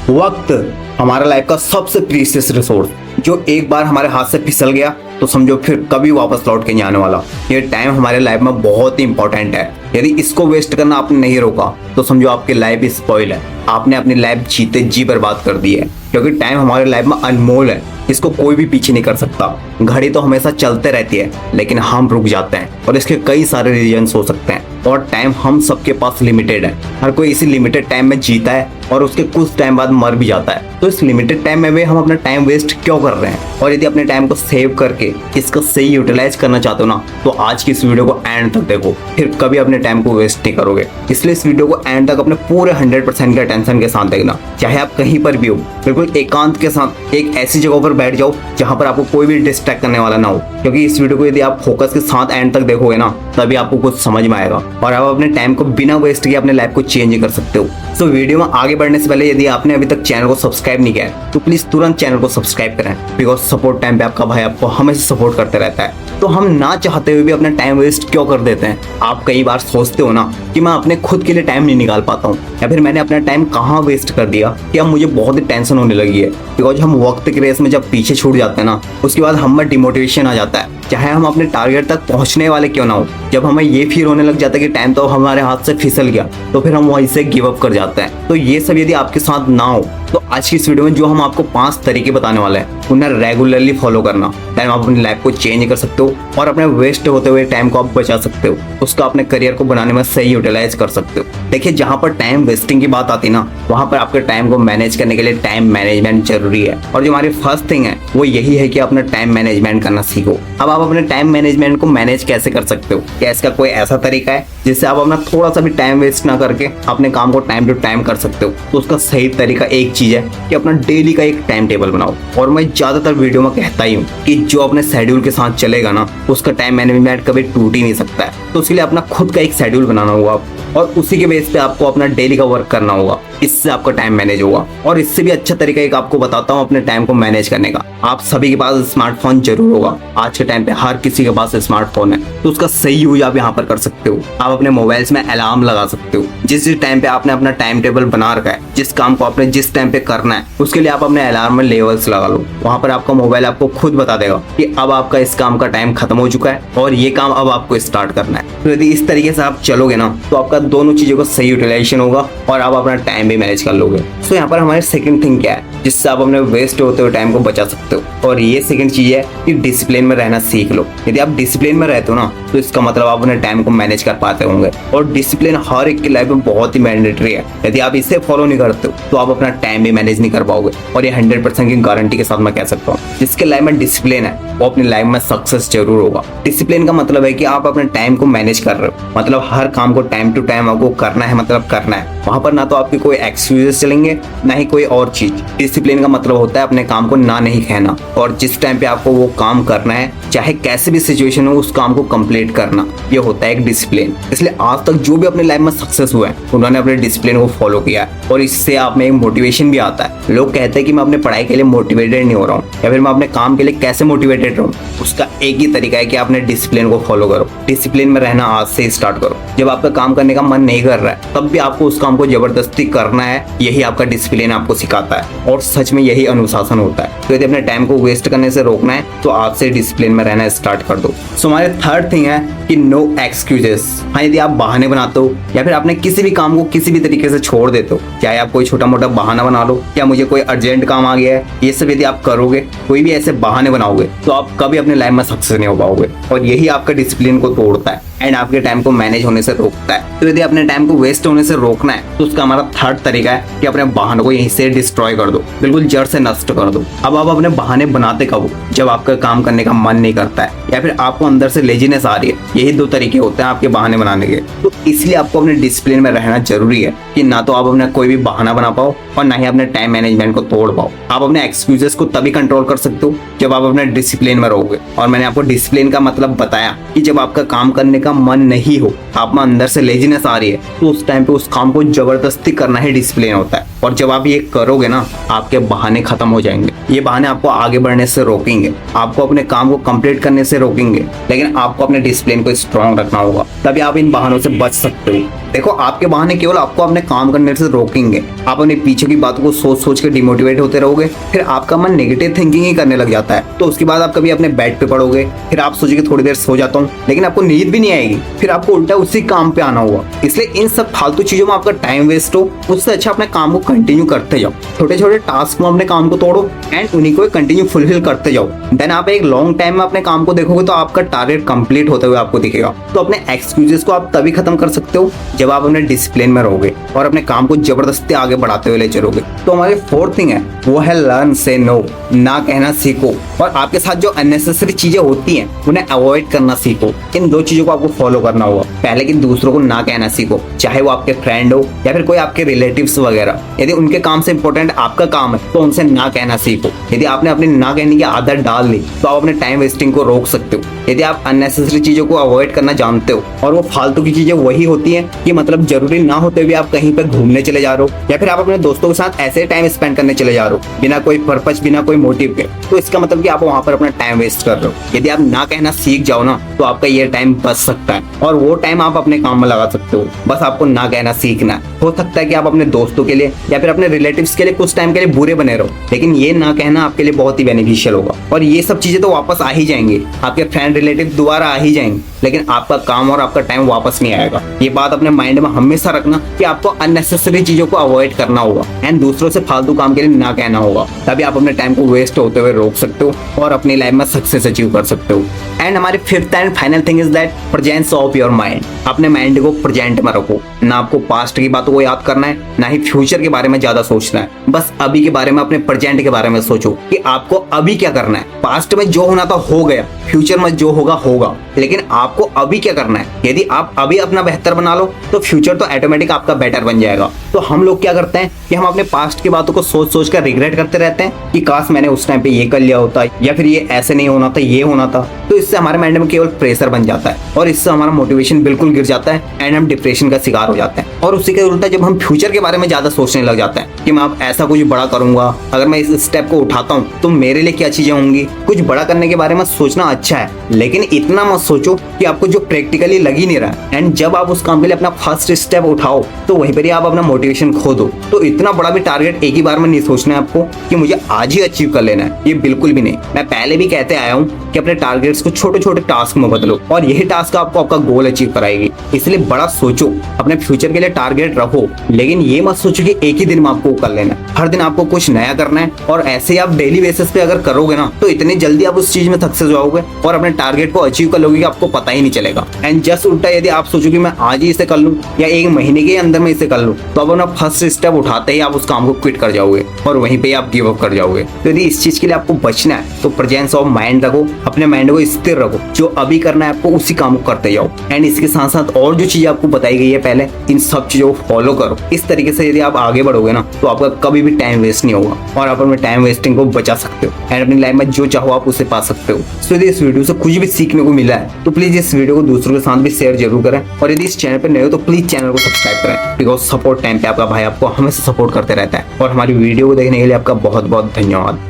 वक्त हमारा लाइफ का सबसे प्रीशियस रिसोर्स, जो एक बार हमारे हाथ से फिसल गया तो समझो फिर कभी वापस लौट के नहीं आने वाला। ये टाइम हमारे लाइफ में बहुत ही इंपॉर्टेंट है। यदि इसको वेस्ट करना आपने नहीं रोका तो समझो आपकी लाइफ स्पॉइल है। आपने अपनी लाइफ जीते जी बर्बाद कर दी है, क्योंकि टाइम हमारे लाइफ में अनमोल है। इसको कोई भी पीछे नहीं कर सकता। घड़ी तो हमेशा चलते रहती है, लेकिन हम रुक जाते हैं, और इसके कई सारे रीजंस हो सकते हैं। और टाइम हम सबके पास लिमिटेड है। हर कोई इसी लिमिटेड टाइम में जीता है और उसके कुछ टाइम बाद मर भी जाता है। तो इस लिमिटेड टाइम में भी हम अपना टाइम वेस्ट क्यों कर रहे हैं? और यदि अपने टाइम को सेव करके इसका सही यूटिलाइज करना चाहते हो ना, तो आज की इस वीडियो को एंड तक देखो, फिर कभी अपने टाइम को वेस्ट नहीं करोगे। इसलिए इस वीडियो को एंड तक अपने पूरे 100% के अटेंशन के साथ देखना। चाहे आप कहीं पर भी हो, बिल्कुल एकांत के साथ एक ऐसी जगह पर बैठ जाओ जहां पर आपको कोई भी डिस्ट्रैक्ट करने वाला ना हो, क्योंकि इस वीडियो को यदि आप फोकस के साथ एंड तक देखोगे ना, तभी आपको कुछ समझ में आएगा और आप अपने टाइम को बिना वेस्ट किए अपने लाइफ को चेंज कर सकते हो। तो वीडियो में आगे बढ़ने से पहले यदि आपने अभी तक चैनल को सब्सक्राइब नहीं किया है तो प्लीज तुरंत चैनल को सब्सक्राइब करें, बिकॉज सपोर्ट टाइम पे आपका भाई आपको हमेशा सपोर्ट करते रहता है। तो हम ना चाहते हुए भी अपना टाइम वेस्ट क्यों कर देते हैं? आप कई बार सोचते हो ना कि मैं अपने खुद के लिए टाइम नहीं निकाल पाता हूँ, या फिर मैंने अपना टाइम कहाँ वेस्ट कर दिया कि अब मुझे बहुत ही टेंशन होने लगी है। बिकॉज हम वक्त की रेस में जब पीछे छूट जाते हैं ना, उसके बाद हम में डिमोटिवेशन आ जाता है, चाहे हम अपने टारगेट तक पहुंचने वाले क्यों ना हो। जब हमें ये फील होने लग जाता है कि टाइम तो हमारे हाथ से फिसल गया, तो फिर हम वहीं से गिव अप कर जाते हैं। तो ये सब यदि आपके साथ ना हो तो आज की इस वीडियो में जो हम आपको 5 तरीके बताने वाले हैं, उन्हें रेगुलरली फॉलो करना, टाइम आप अपनी लाइफ को चेंज कर सकते हो और अपने वेस्ट होते हुए टाइम को आप बचा सकते हो, उसका अपने करियर को बनाने में सही यूटिलाइज कर सकते हो। देखिए, जहां पर टाइम वेस्टिंग की बात आती है ना, वहां पर आपके टाइम को मैनेज करने के लिए टाइम मैनेजमेंट जरूरी है। और जो हमारी फर्स्ट थिंग है वो यही है कि अपना टाइम मैनेजमेंट करना सीखो। अब आप अपने टाइम मैनेजमेंट को मैनेज कैसे कर सकते हो? क्या इसका कोई ऐसा तरीका है जिससे आप अपना थोड़ा सा भी टाइम वेस्ट ना करके अपने काम को टाइम टू टाइम कर सकते हो? तो उसका सही तरीका एक चीज है कि अपना डेली का एक टाइम टेबल बनाओ। और मैं ज्यादातर वीडियो में कहता ही हूँ कि जो अपने शेड्यूल के साथ चलेगा ना, उसका टाइम मैनेजमेंट कभी टूट ही नहीं सकता है। तो उसके लिए अपना खुद का एक शेड्यूल बनाना होगा और उसी के बेस पे आपको अपना डेली का वर्क करना होगा। इससे आपका टाइम मैनेज होगा। और इससे भी अच्छा तरीका एक आपको बताता हूँ अपने टाइम को मैनेज करने का। आप सभी के पास स्मार्टफोन जरूर होगा। आज के टाइम पे हर किसी के पास स्मार्टफोन है, तो उसका सही यूज आप यहाँ पर कर सकते हो। आप अपने मोबाइल्स में अलार्म लगा सकते हो। जिस टाइम पे आपने अपना टाइम टेबल बना रखा है, जिस काम को आपने जिस टाइम पे करना है, उसके लिए आप अपने अलार्म में लेवल्स लगा लो। वहां पर आपका मोबाइल आपको खुद बता देगा कि अब आपका इस काम का टाइम खत्म हो चुका है और ये काम अब आपको स्टार्ट करना है। तो यदि इस तरीके से आप चलोगे ना, तो आपका दोनों चीजों का सही यूटिलाइजेशन होगा और आप अपना टाइम भी मैनेज कर लोगे। तो यहाँ पर हमारी सेकंड थिंग क्या है जिससे आप अपने वेस्ट होते हुए टाइम को बचा सकते हो? और ये सेकंड चीज है कि डिसिप्लिन में रहना सीख लो। यदि आप डिसिप्लिन में रहते हो ना, तो इसका मतलब आप अपने टाइम को मैनेज कर पाते होंगे। और डिसिप्लिन हर एक की लाइफ में बहुत ही मैंडेटरी है। यदि आप इसे फॉलो नहीं करते हो तो आप अपना टाइम भी मैनेज नहीं कर पाओगे। और ये 100% की गारंटी के साथ मैं कह सकता हूँ, जिसके लाइफ में डिसिप्लिन है वो अपनी लाइफ में सक्सेस जरूर होगा। डिसिप्लिन का मतलब है कि आप अपने टाइम को मैनेज कर रहे हो, मतलब हर काम को टाइम टू टाइम आपको करना है, मतलब करना है। वहां पर ना तो आपके कोई एक्सक्यूजेस चलेंगे, ना ही कोई और चीज। डिसिप्लिन का मतलब होता है अपने काम को ना नहीं कहना, और जिस टाइम पे आपको वो काम करना है, चाहे कैसे भी सिचुएशन हो, उस काम को कंप्लीट करना, ये होता है एक डिसिप्लिन। इसलिए आज तक जो भी अपने लाइफ में सक्सेस हुआ है, उन्होंने अपने डिसिप्लिन को फॉलो किया है, और इससे आप में एक मोटिवेशन भी आता है। लोग कहते हैं कि मैं अपने पढ़ाई के लिए मोटिवेटेड नहीं हो रहा हूँ, या फिर मैं अपने काम के लिए कैसे मोटिवेटेड रहूँ। उसका एक ही तरीका है कि आपने डिसिप्लिन को फॉलो करो। डिसिप्लिन में रहना आज से स्टार्ट करो। जब आपका काम करने का मन नहीं कर रहा है, तब भी आपको उस काम को जबरदस्ती करना है। यही आपका डिसिप्लिन आपको सिखाता है, और सच में यही अनुशासन होता है। तो यदि अपने टाइम को वेस्ट करने से रोकना है, तो आज से डिसिप्लिन में रहना स्टार्ट कर दो। सो हमारे थर्ड थिंग है कि नो एक्सक्यूजेस। हाँ, यदि आप बहाने बनाते हो या फिर आपने किसी भी काम को किसी भी तरीके से छोड़ देते हो, चाहे आप कोई छोटा मोटा बहाना बना लो, क्या मुझे कोई अर्जेंट काम आ गया है, ये सब यदि आप करोगे, कोई भी ऐसे बहाने बनाओगे, तो आप कभी अपने लाइफ में सक्सेस नहीं हो पाओगे। और यही आपका डिसिप्लिन को तोड़ता है एंड आपके टाइम को मैनेज होने से रोकता है। तो यदि अपने टाइम को वेस्ट होने से रोकना है, तो उसका हमारा थर्ड तरीका है कि अपने बहानों को यहीं से डिस्ट्रॉय कर दो, बिल्कुल जड़ से नष्ट कर दो। अब आप अपने बहाने बनाते कब हो? जब आपका काम करने का मन नहीं करता है, या फिर आपको अंदर से लेजीनेस आ रही है। यही 2 तरीके होते हैं आपके बहाने बनाने के। तो इसलिए आपको अपने डिसिप्लिन में रहना जरूरी है कि ना तो आप अपना कोई भी बहाना बना पाओ और ना ही अपने टाइम मैनेजमेंट को तोड़ पाओ। आप अपने एक्सक्यूजेस को तभी कंट्रोल कर सकते हो जब आप अपने डिसिप्लिन में रहोगे। और मैंने आपको डिसिप्लिन का मतलब बताया कि जब आपका काम करने का मन नहीं हो, आप में अंदर से लेजीनेस आ रही है, तो उस टाइम पे उस काम को जबरदस्ती करना ही डिसिप्लिन होता है। और जब आप ये करोगे ना, आपके बहाने खत्म हो जाएंगे। ये बहाने आपको आगे बढ़ने से रोकेंगे, आपको अपने काम को कंप्लीट करने से रोकेंगे, लेकिन आपको अपने डिसिप्लिन को स्ट्रांग रखना होगा, तभी आप इन बहानों से बच सकते हो। देखो, आपके बहाने केवल आपको अपने काम करने से रोकेंगे। आप अपने पीछे की बातों को सोच सोच के डिमोटिवेट होते रहोगे, फिर आपका मन नेगेटिव थिंकिंग ही करने लग जाता है। तो उसके बाद आप कभी अपने बेड पे पड़ोगे, फिर आप सोचोगे थोड़ी देर सो जाता हूँ, लेकिन आपको नींद भी नहीं आएगी, फिर आपको उल्टा उसी काम पे आना होगा। इसलिए इन सब फालतू चीजों में आपका टाइम वेस्ट हो, उससे अच्छा अपने काम को कंटिन्यू करते जाओ। छोटे छोटे टास्क में अपने काम को तोड़ो एंड उन्हीं को कंटिन्यू फुलफिल करते जाओ। देन आप एक लॉन्ग टाइम में अपने काम को देखोगे तो आपका टारगेट कंप्लीट होते हुए आपको दिखेगा। तो अपने एक्सक्यूजेस को आप तभी खत्म कर सकते हो जब आप अपने डिसिप्लिन में रहोगे और अपने काम को जबरदस्ती आगे बढ़ाते हुए ले चलोगे। तो हमारी फोर्थ थिंग है वो है लर्न से नो, ना कहना सीखो। और आपके साथ जो अननेसेसरी चीजें होती हैं उन्हें अवॉइड करना सीखो। इन दो चीजों को आपको फॉलो करना होगा। पहले कि दूसरों को ना कहना सीखो, चाहे वो आपके फ्रेंड हो या फिर कोई आपके रिलेटिव्स वगैरह। यदि उनके काम से इंपॉर्टेंट आपका काम है तो उनसे ना कहना सीखो। यदि आपने अपनी ना कहने की आदत डाल ली तो आप अपने टाइम वेस्टिंग को रोक सकते हो। यदि आप अननेसेसरी चीजों को अवॉइड करना जानते हो और वो फालतू की चीजें वही होती हैं कि मतलब जरूरी ना होते हुए आप कहीं पे घूमने चले जा रहे हो या फिर आप अपने दोस्तों के साथ ऐसे टाइम स्पेंड करने चले जा रहे हो बिना कोई पर्पस, बिना कोई मोटिव के, तो इसका मतलब कि आप वहां पर अपना टाइम वेस्ट कर रहे हो। यदि आप ना कहना सीख जाओ ना तो आपका ये टाइम बच सकता है और वो टाइम आप अपने काम में लगा सकते हो। बस आपको ना कहना सीखना है। हो सकता है कि आप अपने दोस्तों के लिए या फिर अपने रिलेटिव्स के लिए कुछ टाइम के लिए बुरे बने रहो, लेकिन ये ना कहना आपके लिए बहुत ही बेनिफिशियल होगा। और ये सब चीजें तो वापस आ ही जाएंगी, आपके फ्रेंड रिलेटिव दोबारा आ ही जाएंगे, लेकिन आपका काम और आपका टाइम वापस नहीं आएगा। ये बात अपने माइंड में हमेशा रखना कि आपको अननेसेसरी चीजों को अवॉइड करना होगा एंड दूसरों से फालतू काम के लिए ना कहना होगा। तभी आप अपने टाइम को वेस्ट होते हुए रोक सकते हो और अपनी लाइफ में सक्सेस अचीव कर सकते हो। एंड हमारी fifth and final thing is that presence of your mind. अपने माइंड को प्रेजेंट में रखो। ना आपको पास्ट की बातों को याद करना है, ना ही फ्यूचर के बारे में ज्यादा सोचना है। बस अभी के बारे में, अपने प्रेजेंट के बारे में सोचो कि आपको अभी क्या करना है। पास्ट में जो होना था हो गया, फ्यूचर में जो होगा होगा, लेकिन आपको अभी क्या करना है। यदि आप अभी अपना बेहतर बना लो तो फ्यूचर तो ऑटोमेटिक आपका बेटर बन जाएगा। तो हम लोग क्या करते हैं कि हम अपने पास्ट की बातों को सोच सोच कर रिग्रेट करते रहते हैं कि काश मैंने उस टाइम पे ये कर लिया होता या फिर ये ऐसे नहीं होना था, ये होना था। तो इससे हमारे माइंड में केवल प्रेशर बन जाता है और इससे हमारा मोटिवेशन बिल्कुल गिर जाता है एंड हम डिप्रेशन का शिकार हो जाते हैं। और उसी के उल्टा जब हम फ्यूचर के बारे में ज्यादा सोचने लग जाते हैं कि मैं अब ऐसा कुछ बड़ा करूंगा, अगर मैं इस स्टेप को उठाता हूँ तो मेरे लिए क्या चीजें होंगी। कुछ बड़ा करने के बारे में सोचना अच्छा है, लेकिन इतना मत सोचो कि आपको जो प्रैक्टिकली लग ही नहीं रहा। एंड जब आप उस काम के लिए अपना फर्स्ट स्टेप उठाओ तो वहीं पर ही आप अपना मोटिवेशन खो दो। तो इतना बड़ा भी टारगेट एक ही बार में नहीं सोचना है आपको कि मुझे आज ही अचीव कर लेना है, ये बिल्कुल भी नहीं। मैं पहले भी कहते आया हूँ कि अपने टारगेट्स को छोटे छोटे टास्क में बदलो और यही टास्क आपको आपका गोल अचीव कराएगी। इसलिए बड़ा सोचो, अपने फ्यूचर के लिए टारगेट रखो, लेकिन ये मत सोचो कि एक ही दिन में आपको कर लेना है। हर दिन आपको कुछ नया करना है और ऐसे ही आप डेली बेसिस पे अगर करोगे ना तो इतनी जल्दी आप उस चीज में सक्सेस होगे और अपने टारगेट को अचीव कर लोगे कि आपको पता ही नहीं चलेगा। एंड जस्ट उल्टा यदि आप सोचो कि मैं आज ही इसे कर लूं या एक महीने के अंदर में इसे कर लूं तो अब अपना फर्स्ट स्टेप उठाते ही आप उस काम को क्विट कर जाओगे और वहीं पे आप गिव अप कर जाओगे। तो यदि इस चीज के लिए आपको बचना है तो प्रेजेंस ऑफ माइंड रखो, अपने माइंड को स्थिर रखो, जो अभी करना है आपको उसी काम को करते जाओ। एंड इसके साथ साथ और जो चीजें आपको बताई गई है पहले, इन सब चीजों को फॉलो करो। इस तरीके से यदि आप आगे बढ़ोगे ना तो आपका कभी भी टाइम वेस्ट नहीं होगा और आप अपने टाइम वेस्टिंग को बचा सकते हो एंड अपनी लाइफ में जो चाहो आप उसे पा सकते हो। तो यदि इस वीडियो से कुछ भी सीखने को मिला है तो प्लीज इस वीडियो को दूसरों के साथ भी शेयर जरूर करें और यदि इस चैनल पर नए हो तो प्लीज चैनल को सब्सक्राइब करें, बिकॉज सपोर्ट टाइम पे आपका भाई आपको हमेशा सपोर्ट करते रहता है। और हमारी वीडियो को देखने के लिए आपका बहुत बहुत धन्यवाद।